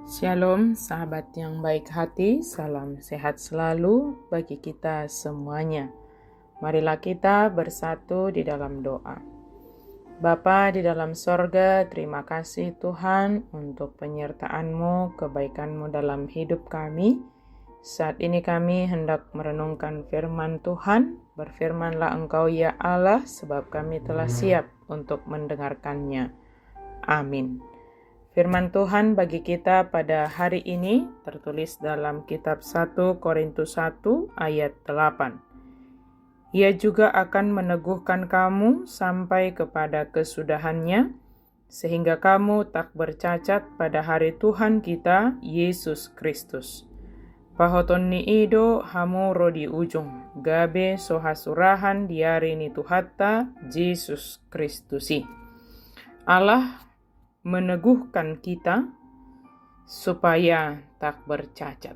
Shalom sahabat yang baik hati, salam sehat selalu bagi kita semuanya. Marilah kita bersatu di dalam doa. Bapa di dalam sorga, terima kasih Tuhan untuk penyertaan-Mu, kebaikan-Mu dalam hidup kami. Saat ini kami hendak merenungkan firman Tuhan. Berfirmanlah Engkau ya Allah, sebab kami telah siap untuk mendengarkannya. Amin. Firman Tuhan bagi kita pada hari ini tertulis dalam kitab 1 Korintus 1 ayat 8. Ia juga akan meneguhkan kamu sampai kepada kesudahannya, sehingga kamu tak bercacat pada hari Tuhan kita, Yesus Kristus. Pahoton ni ido hamu rodi ujung, gabe sohasurahan diarini tuhatta, Yesus Kristusi. Allah meneguhkan kita supaya tak bercacat.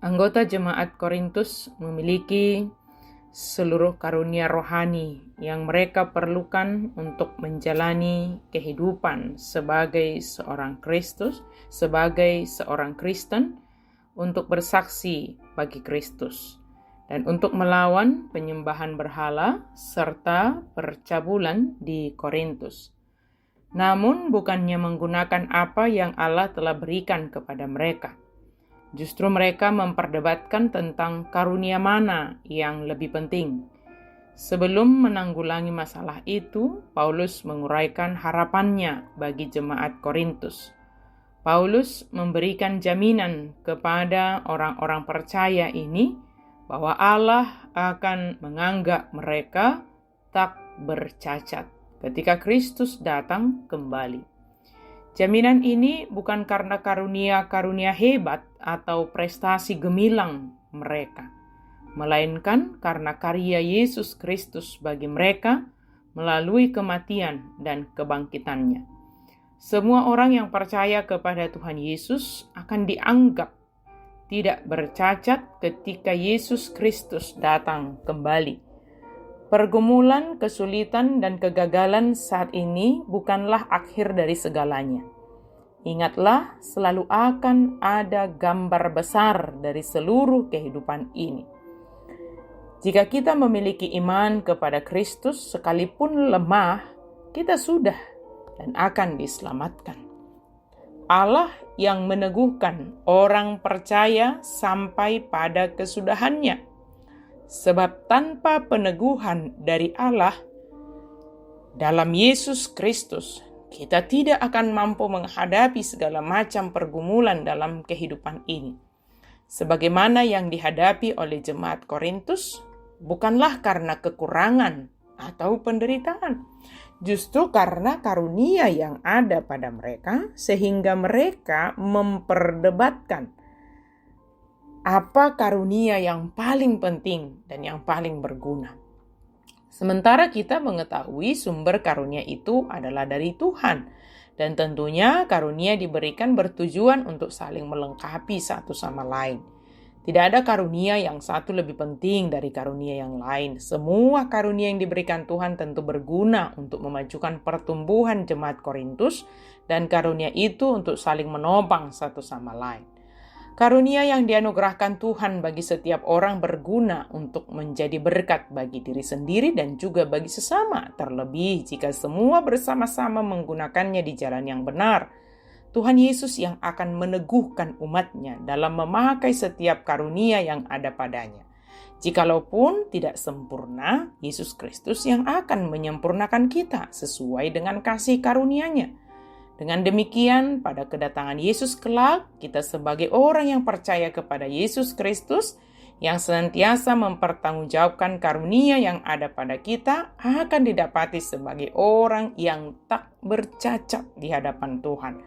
Anggota jemaat Korintus memiliki seluruh karunia rohani yang mereka perlukan untuk menjalani kehidupan sebagai seorang Kristen, untuk bersaksi bagi Kristus, dan untuk melawan penyembahan berhala serta percabulan di Korintus. Namun bukannya menggunakan apa yang Allah telah berikan kepada mereka. Justru mereka memperdebatkan tentang karunia mana yang lebih penting. Sebelum menanggulangi masalah itu, Paulus menguraikan harapannya bagi jemaat Korintus. Paulus memberikan jaminan kepada orang-orang percaya ini bahwa Allah akan menganggap mereka tak bercacat ketika Kristus datang kembali. Jaminan ini bukan karena karunia-karunia hebat atau prestasi gemilang mereka, melainkan karena karya Yesus Kristus bagi mereka melalui kematian dan kebangkitannya. Semua orang yang percaya kepada Tuhan Yesus akan dianggap tidak bercacat ketika Yesus Kristus datang kembali. Pergumulan, kesulitan, dan kegagalan saat ini bukanlah akhir dari segalanya. Ingatlah, selalu akan ada gambar besar dari seluruh kehidupan ini. Jika kita memiliki iman kepada Kristus, sekalipun lemah, kita sudah dan akan diselamatkan. Allah yang meneguhkan orang percaya sampai pada kesudahannya. Sebab tanpa peneguhan dari Allah dalam Yesus Kristus, kita tidak akan mampu menghadapi segala macam pergumulan dalam kehidupan ini. Sebagaimana yang dihadapi oleh jemaat Korintus, bukanlah karena kekurangan atau penderitaan, justru karena karunia yang ada pada mereka, sehingga mereka memperdebatkan apa karunia yang paling penting dan yang paling berguna. Sementara kita mengetahui sumber karunia itu adalah dari Tuhan. Dan tentunya karunia diberikan bertujuan untuk saling melengkapi satu sama lain. Tidak ada karunia yang satu lebih penting dari karunia yang lain. Semua karunia yang diberikan Tuhan tentu berguna untuk memajukan pertumbuhan jemaat Korintus, dan karunia itu untuk saling menopang satu sama lain. Karunia yang dianugerahkan Tuhan bagi setiap orang berguna untuk menjadi berkat bagi diri sendiri dan juga bagi sesama, terlebih jika semua bersama-sama menggunakannya di jalan yang benar. Tuhan Yesus yang akan meneguhkan umatnya dalam memakai setiap karunia yang ada padanya. Jikalaupun tidak sempurna, Yesus Kristus yang akan menyempurnakan kita sesuai dengan kasih karunia-Nya. Dengan demikian, pada kedatangan Yesus kelak, kita sebagai orang yang percaya kepada Yesus Kristus, yang senantiasa mempertanggungjawabkan karunia yang ada pada kita, akan didapati sebagai orang yang tak bercacat di hadapan Tuhan.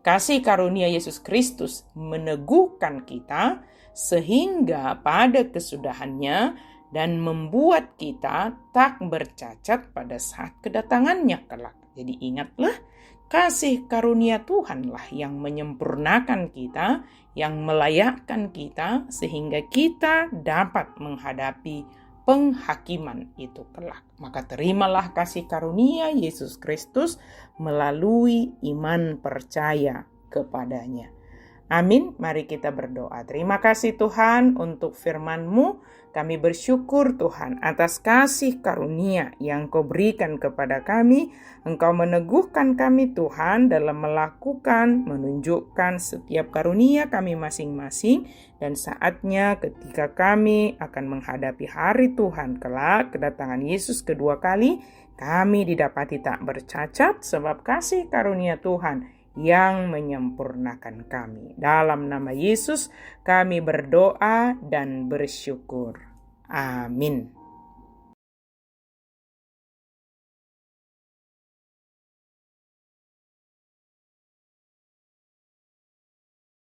Kasih karunia Yesus Kristus meneguhkan kita, sehingga pada kesudahannya dan membuat kita tak bercacat pada saat kedatangannya kelak. Jadi ingatlah, kasih karunia Tuhanlah yang menyempurnakan kita, yang melayakkan kita, sehingga kita dapat menghadapi penghakiman itu kelak. Maka terimalah kasih karunia Yesus Kristus melalui iman percaya kepadanya. Amin. Mari kita berdoa. Terima kasih Tuhan untuk firman-Mu. Kami bersyukur Tuhan atas kasih karunia yang Kau berikan kepada kami. Engkau meneguhkan kami Tuhan dalam melakukan, menunjukkan setiap karunia kami masing-masing. Dan saatnya ketika kami akan menghadapi hari Tuhan kelak, kedatangan Yesus kedua kali, kami didapati tak bercacat sebab kasih karunia Tuhan yang menyempurnakan kami. Dalam nama Yesus kami berdoa dan bersyukur. Amin.